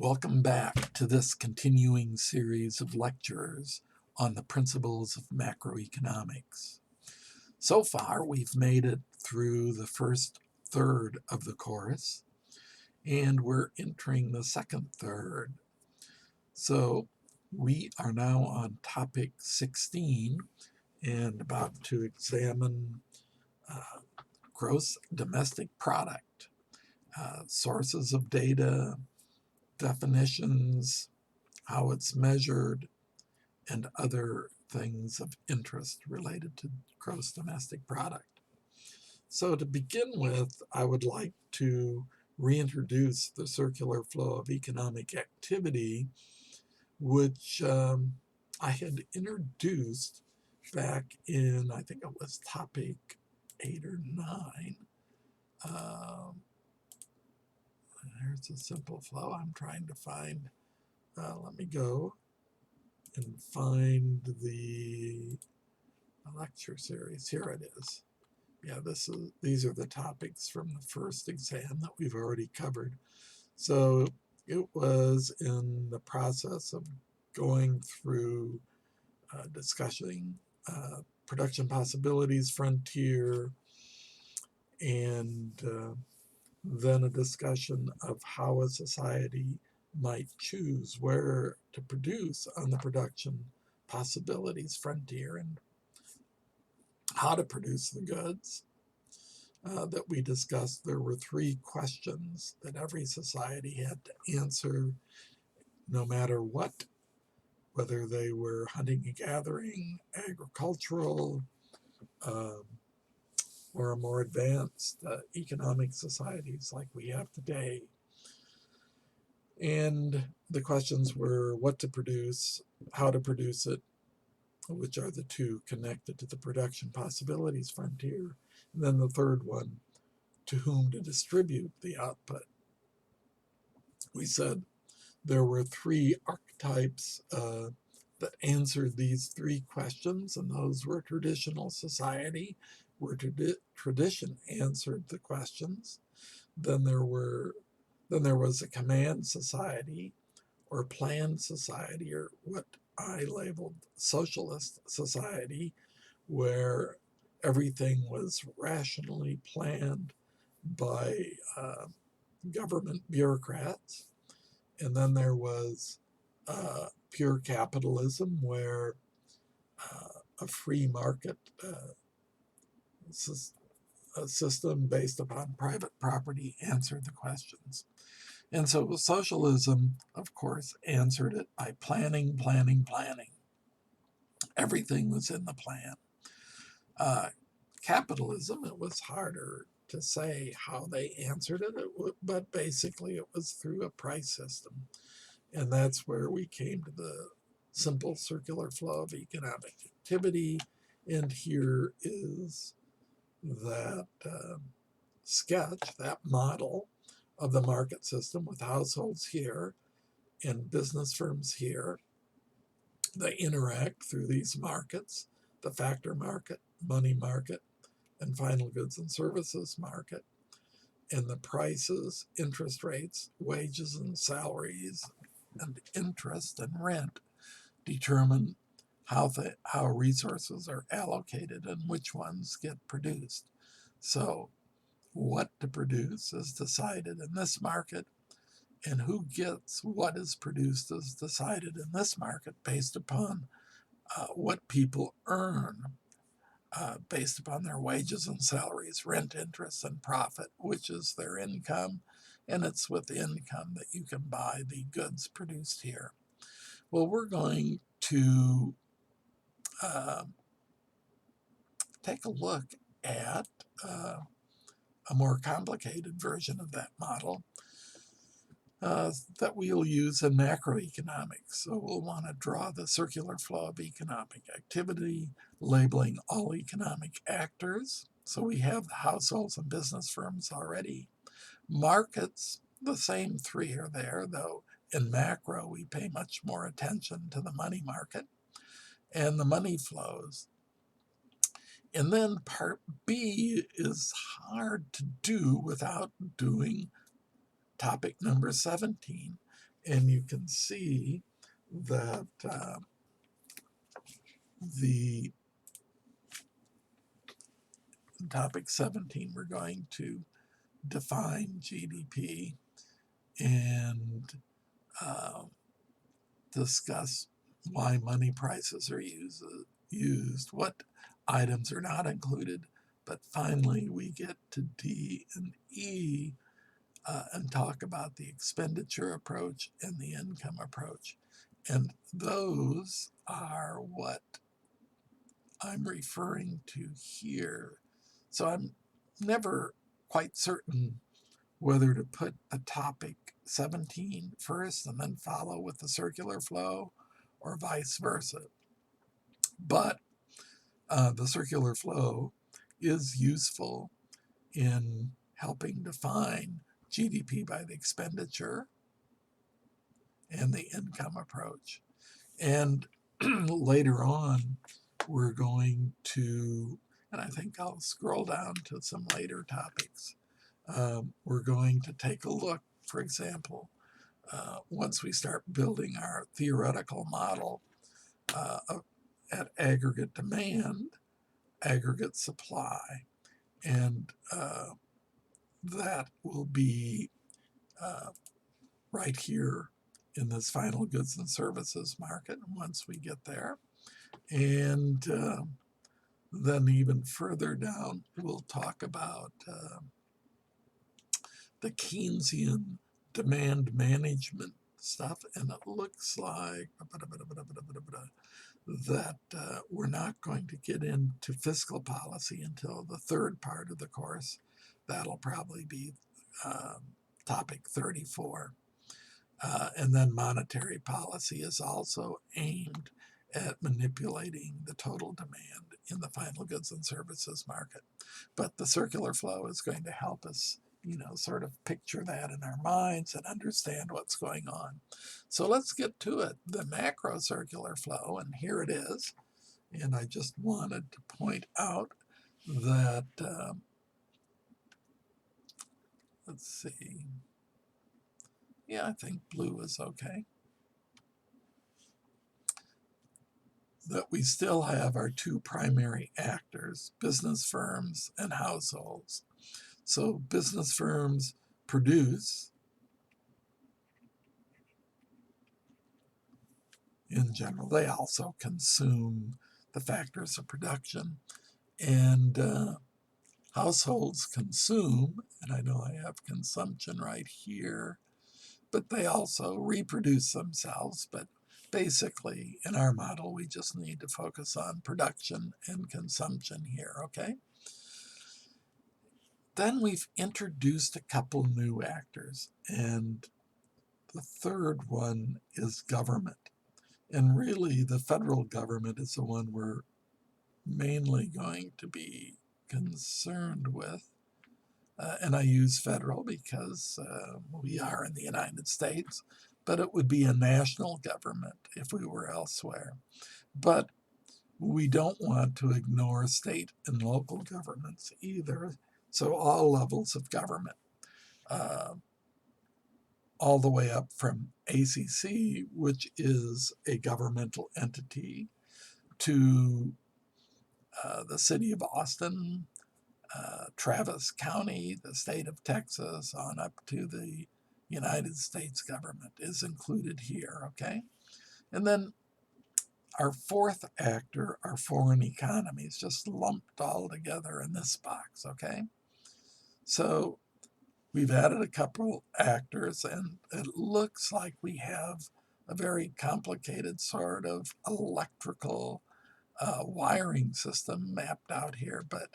Welcome back to this continuing series of lectures on the principles of macroeconomics. So far, we've made it through the first third of the course, and we're entering the second third. So we are now on topic 16 and about to examine gross domestic product, sources of data, definitions, how it's measured, and other things of interest related to gross domestic product. So to begin with, I would like to reintroduce the circular flow of economic activity, which I had introduced back in, I think it was topic 8 or 9. There's a simple flow I'm trying to find. Let me go and find the lecture series. Here it is. Yeah, these are the topics from the first exam that we've already covered. So it was in the process of going through discussing production possibilities, frontier, and then a discussion of how a society might choose where to produce on the production possibilities frontier and how to produce the goods that we discussed. There were 3 questions that every society had to answer no matter what, whether they were hunting and gathering, agricultural, or more advanced economic societies like we have today. And the questions were what to produce, how to produce it, which are the 2 connected to the production possibilities frontier. And then the third one, to whom to distribute the output. We said there were 3 archetypes that answered these 3 questions, and those were traditional society, where tradition answered the questions. Then there was a command society, or planned society, or what I labeled socialist society, where everything was rationally planned by government bureaucrats. And then there was pure capitalism, where a free market a system based upon private property answered the questions. And so socialism, of course, answered it by planning. Everything was in the plan. Capitalism, it was harder to say how they answered it, but basically it was through a price system. And that's where we came to the simple circular flow of economic activity. And here is that sketch, that model of the market system with households here and business firms here. They interact through these markets, the factor market, money market, and final goods and services market. And the prices, interest rates, wages and salaries, and interest and rent determine how resources are allocated and which ones get produced. So what to produce is decided in this market, and who gets what is produced is decided in this market based upon what people earn based upon their wages and salaries, rent, interest, and profit, which is their income. And it's with income that you can buy the goods produced here. Well, we're going to take a look at a more complicated version of that model that we'll use in macroeconomics. So we'll want to draw the circular flow of economic activity, labeling all economic actors. So we have the households and business firms already. Markets, the same 3 are there, though in macro we pay much more attention to the money market and the money flows. And then part B is hard to do without doing topic number 17, And you can see that the topic 17, we're going to define GDP and discuss why money prices are used, what items are not included, but finally we get to D and E and talk about the expenditure approach and the income approach. And those are what I'm referring to here. So I'm never quite certain whether to put a topic 17 first and then follow with the circular flow or vice versa. But the circular flow is useful in helping define GDP by the expenditure and the income approach. And later on, we're going to, and I think I'll scroll down to some later topics. We're going to take a look, for example, once we start building our theoretical model at aggregate demand, aggregate supply, and that will be right here in this final goods and services market once we get there. And then even further down, we'll talk about the Keynesian demand management stuff, and it looks like that we're not going to get into fiscal policy until the third part of the course. That'll probably be topic 34. And then monetary policy is also aimed at manipulating the total demand in the final goods and services market. But the circular flow is going to help us, sort of picture that in our minds and understand what's going on. So let's get to it. The macro circular flow, and here it is. And I just wanted to point out that, let's see. Yeah, I think blue is okay. That we still have our two primary actors, business firms and households. So business firms produce, in general. They also consume the factors of production. And households consume, and I know I have consumption right here, but they also reproduce themselves. But basically, in our model, we just need to focus on production and consumption here, okay? Then we've introduced a couple new actors, and the third one is government. And really, the federal government is the one we're mainly going to be concerned with. And I use federal because we are in the United States, but it would be a national government if we were elsewhere. But we don't want to ignore state and local governments either. So all levels of government, all the way up from ACC, which is a governmental entity, to the city of Austin, Travis County, the state of Texas, on up to the United States government is included here, okay? And then our fourth actor are foreign economies, just lumped all together in this box, okay? So we've added a couple actors, and it looks like we have a very complicated sort of electrical wiring system mapped out here, but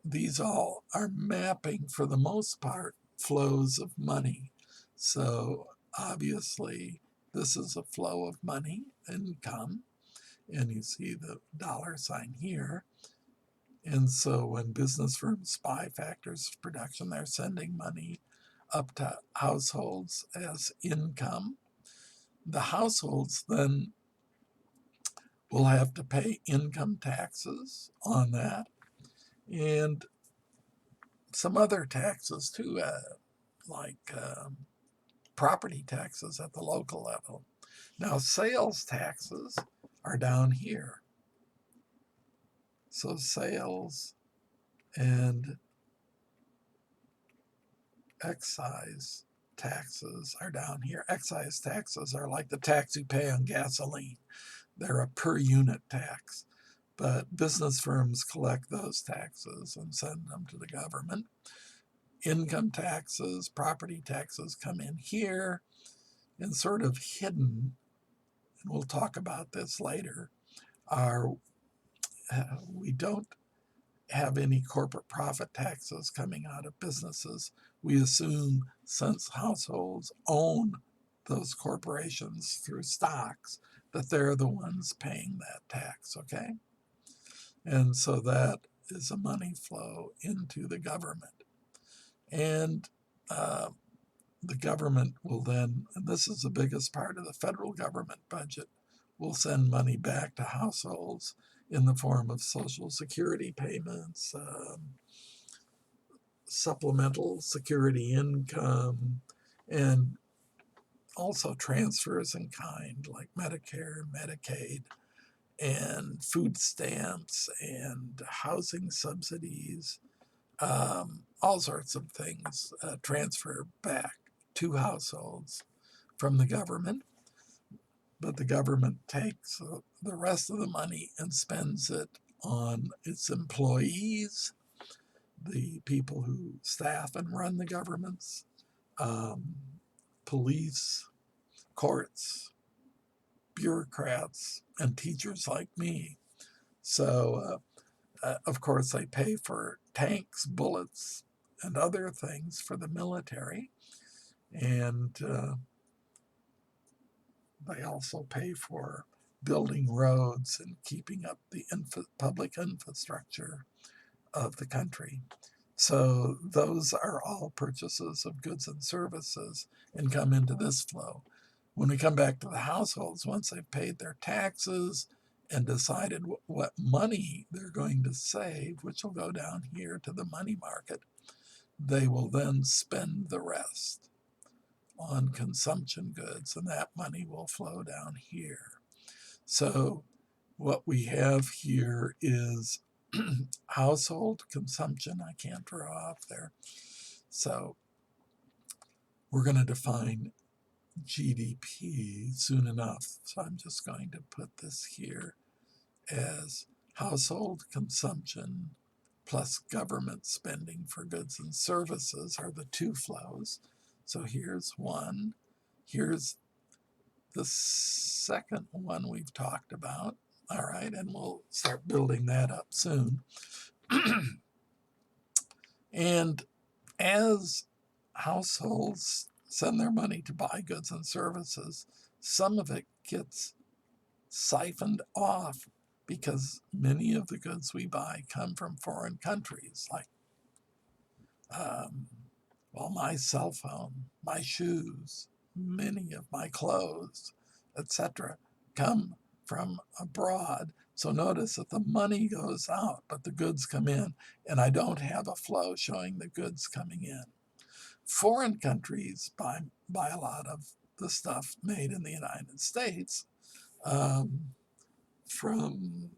these all are mapping, for the most part, flows of money. So obviously, this is a flow of money, income, and you see the dollar sign here. And so when business firms buy factors of production, they're sending money up to households as income. The households then will have to pay income taxes on that, and some other taxes too, like property taxes at the local level. Now, sales taxes are down here. So sales and excise taxes are down here. Excise taxes are like the tax you pay on gasoline. They're a per unit tax, but business firms collect those taxes and send them to the government. Income taxes, property taxes come in here, and sort of hidden, and we'll talk about this later, are we don't have any corporate profit taxes coming out of businesses. We assume since households own those corporations through stocks, that they're the ones paying that tax, okay? And so that is a money flow into the government. And the government will then, and this is the biggest part of the federal government budget, will send money back to households in the form of Social Security payments, supplemental security income, and also transfers in kind like Medicare, Medicaid, and food stamps and housing subsidies, all sorts of things transfer back to households from the government. But the government takes the rest of the money and spends it on its employees, the people who staff and run the governments, police, courts, bureaucrats, and teachers like me. So, of course, they pay for tanks, bullets, and other things for the military. And they also pay for building roads and keeping up the public infrastructure of the country. So those are all purchases of goods and services and come into this flow. When we come back to the households, once they've paid their taxes and decided what money they're going to save, which will go down here to the money market, they will then spend the rest on consumption goods, and that money will flow down here. So what we have here is household consumption. I can't draw off there. So we're going to define GDP soon enough. So I'm just going to put this here as household consumption plus government spending for goods and services are the two flows. So here's one. Here's the second one we've talked about. All right, and we'll start building that up soon. And as households send their money to buy goods and services, some of it gets siphoned off because many of the goods we buy come from foreign countries, like my cell phone, my shoes, many of my clothes, etc., come from abroad. So notice that the money goes out, but the goods come in, and I don't have a flow showing the goods coming in. Foreign countries buy a lot of the stuff made in the United States, from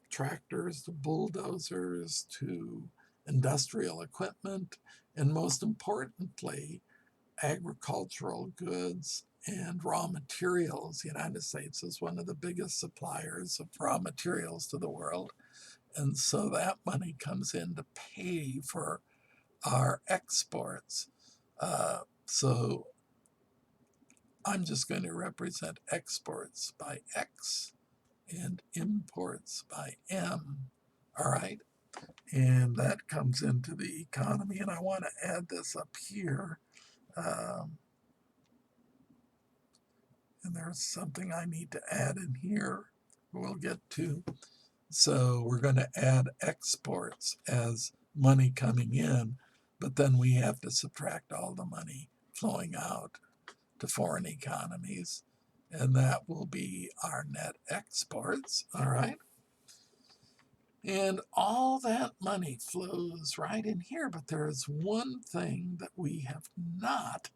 tractors to bulldozers to industrial equipment, and most importantly, agricultural goods and raw materials. The United States is one of the biggest suppliers of raw materials to the world. And so that money comes in to pay for our exports. So I'm just going to represent exports by X and imports by M. All right. And that comes into the economy. And I want to add this up here. And there's something I need to add in here we'll get to. So we're going to add exports as money coming in, but then we have to subtract all the money flowing out to foreign economies, and that will be our net exports, all right? And all that money flows right in here, but there is one thing that we have not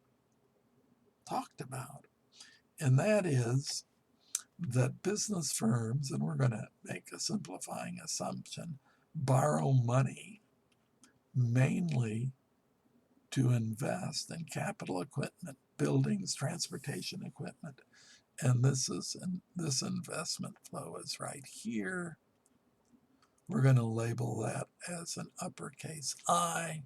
talked about. And that is that business firms, and we're going to make a simplifying assumption, borrow money mainly to invest in capital equipment, buildings, transportation equipment. And this investment flow is right here. We're going to label that as an uppercase I.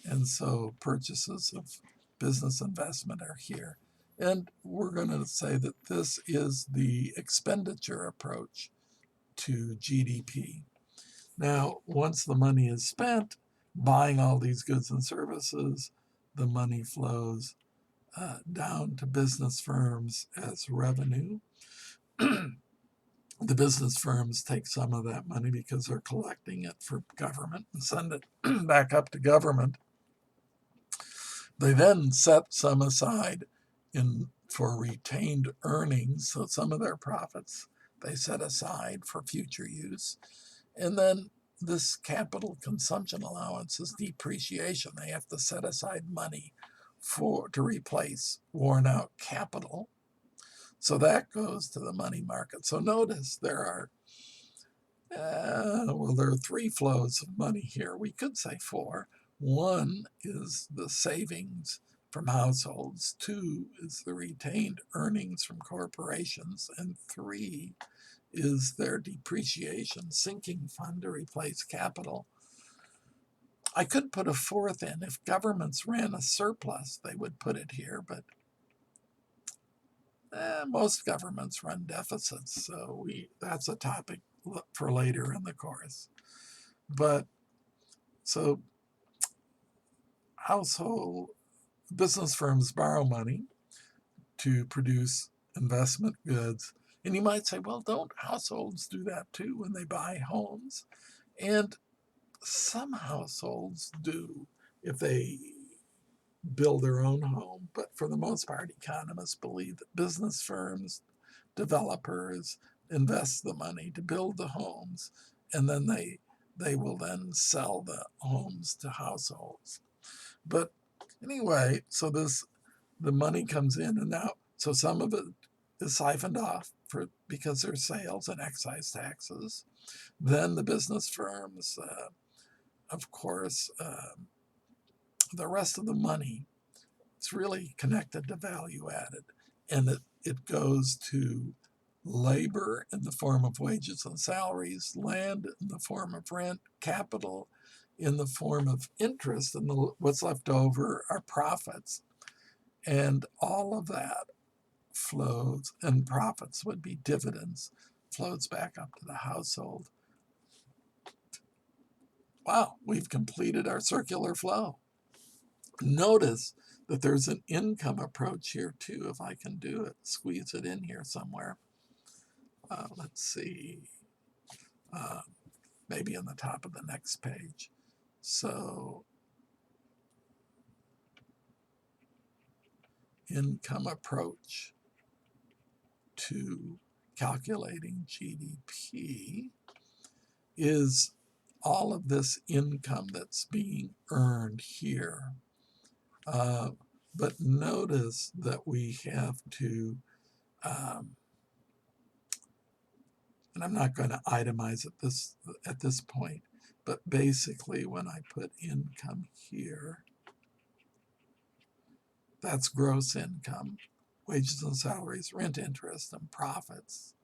And so purchases of business investment are here. And we're going to say that this is the expenditure approach to GDP. Now, once the money is spent buying all these goods and services, the money flows down to business firms as revenue. The business firms take some of that money because they're collecting it for government and send it back up to government. They then set some aside for retained earnings, so some of their profits they set aside for future use. And then this capital consumption allowance is depreciation. They have to set aside money to replace worn out capital. So that goes to the money market. So notice there are three flows of money here. We could say four. One is the savings from households. Two is the retained earnings from corporations. And three is their depreciation sinking fund to replace capital. I could put a fourth in. If governments ran a surplus, they would put it here, but most governments run deficits, so that's a topic for later in the course. But so business firms borrow money to produce investment goods. And you might say, well, don't households do that too when they buy homes? And some households do if they build their own home. But for the most part, economists believe that business firms, developers, invest the money to build the homes, and then they will then sell the homes to households. But anyway, so the money comes in, and now so some of it is siphoned off because there's sales and excise taxes. Then the business firms, of course, the rest of the money, it's really connected to value added, and it goes to labor in the form of wages and salaries, land in the form of rent, capital in the form of interest, and what's left over are profits. And all of that flows, and profits would be dividends, flows back up to the household. Wow, we've completed our circular flow. Notice that there's an income approach here too, if I can do it, squeeze it in here somewhere. Let's see, maybe on the top of the next page. So income approach to calculating GDP is all of this income that's being earned here. But notice that we have to, and I'm not going to itemize it at this point, but basically when I put income here, that's gross income, wages and salaries, rent, interest, and profits.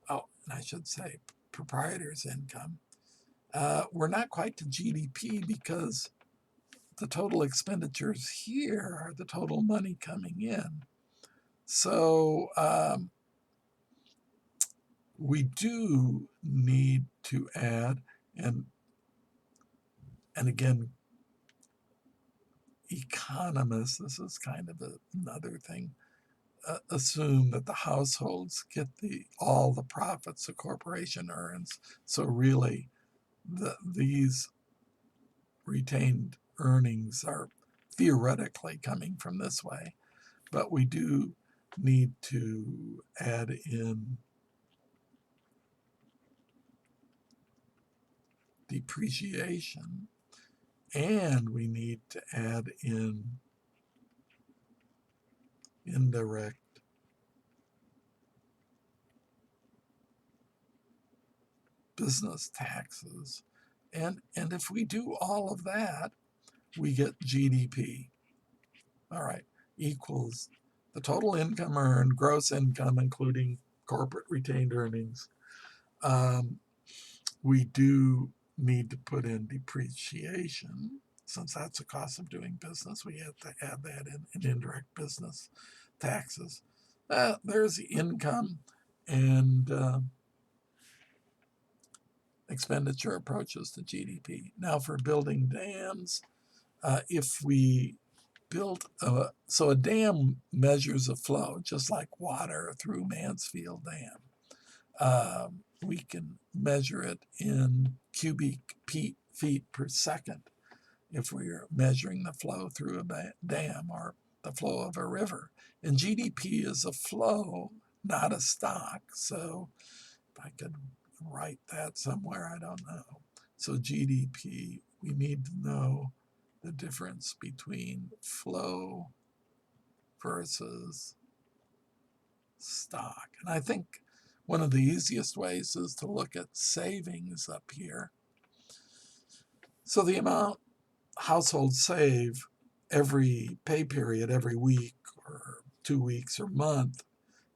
Oh, and I should say proprietor's income. We're not quite to GDP because the total expenditures here are the total money coming in. So we do need to add, and again, economists, this is kind of another thing, assume that the households get all the profits a corporation earns. So really, these retained earnings are theoretically coming from this way, but we do need to add in depreciation and we need to add in indirect business taxes. And if we do all of that, we get GDP. All right, equals the total income earned, gross income, including corporate retained earnings. We do need to put in depreciation. Since that's a cost of doing business, we have to add that in indirect business taxes. There's the income and expenditure approaches to GDP. Now for building dams, if we built so a dam measures a flow just like water through Mansfield Dam. We can measure it in cubic feet per second if we're measuring the flow through a dam or the flow of a river. And GDP is a flow, not a stock. So if I could write that somewhere, I don't know. So GDP, we need to know the difference between flow versus stock. And I think one of the easiest ways is to look at savings up here. So the amount households save every pay period, every week or 2 weeks or month,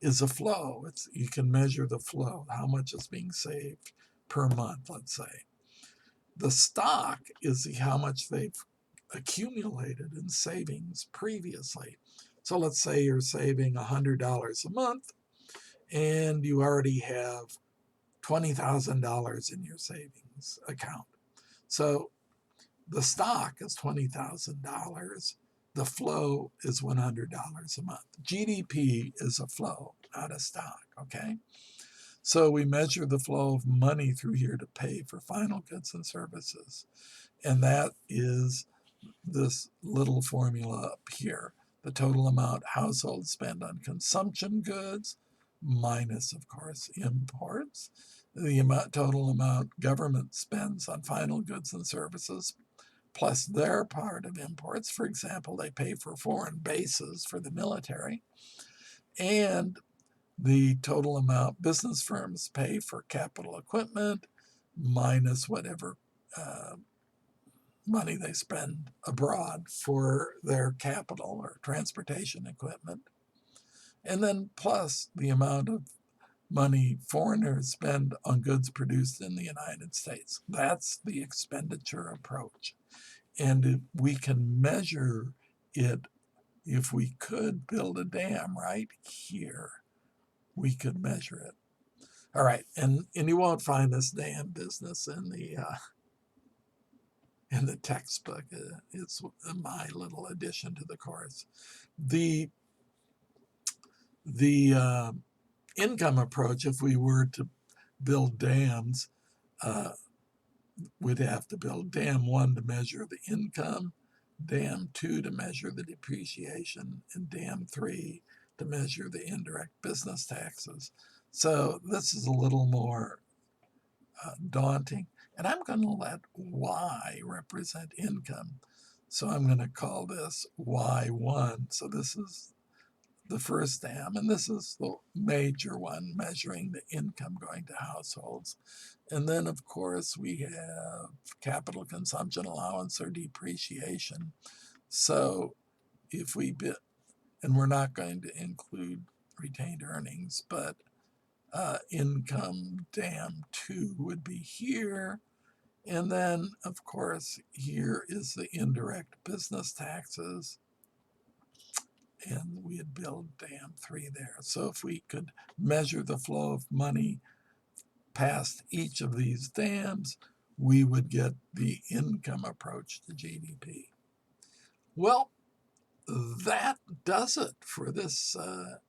is a flow. You can measure the flow, how much is being saved per month, let's say. The stock is how much they've accumulated in savings previously. So let's say you're saving $100 a month and you already have $20,000 in your savings account. So the stock is $20,000. The flow is $100 a month. GDP is a flow, not a stock, okay? So we measure the flow of money through here to pay for final goods and services. And that is this little formula up here. The total amount households spend on consumption goods, minus, of course, imports. The total amount government spends on final goods and services, plus their part of imports. For example, they pay for foreign bases for the military. And the total amount business firms pay for capital equipment, minus whatever money they spend abroad for their capital or transportation equipment. And then plus the amount of money foreigners spend on goods produced in the United States. That's the expenditure approach. And if we can measure it, if we could build a dam right here, we could measure it. All right, and you won't find this dam business in the textbook. It's my little addition to the course. The income approach, if we were to build dams, we'd have to build dam 1 to measure the income, dam 2 to measure the depreciation, and dam 3 to measure the indirect business taxes. So this is a little more daunting. And I'm going to let Y represent income. So I'm going to call this Y1. So this is the first dam, and this is the major one, measuring the income going to households. And then, of course, we have capital consumption allowance or depreciation. So if we bid, and we're not going to include retained earnings, but income dam 2 would be here. And then, of course, here is the indirect business taxes. And we'd build dam 3 there. So if we could measure the flow of money past each of these dams, we would get the income approach to GDP. Well, that does it for this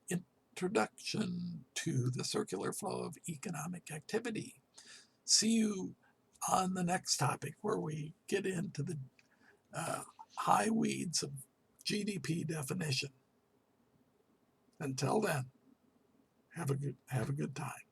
introduction to the circular flow of economic activity. See you on the next topic where we get into the high weeds of GDP definition. Until then, have a good time.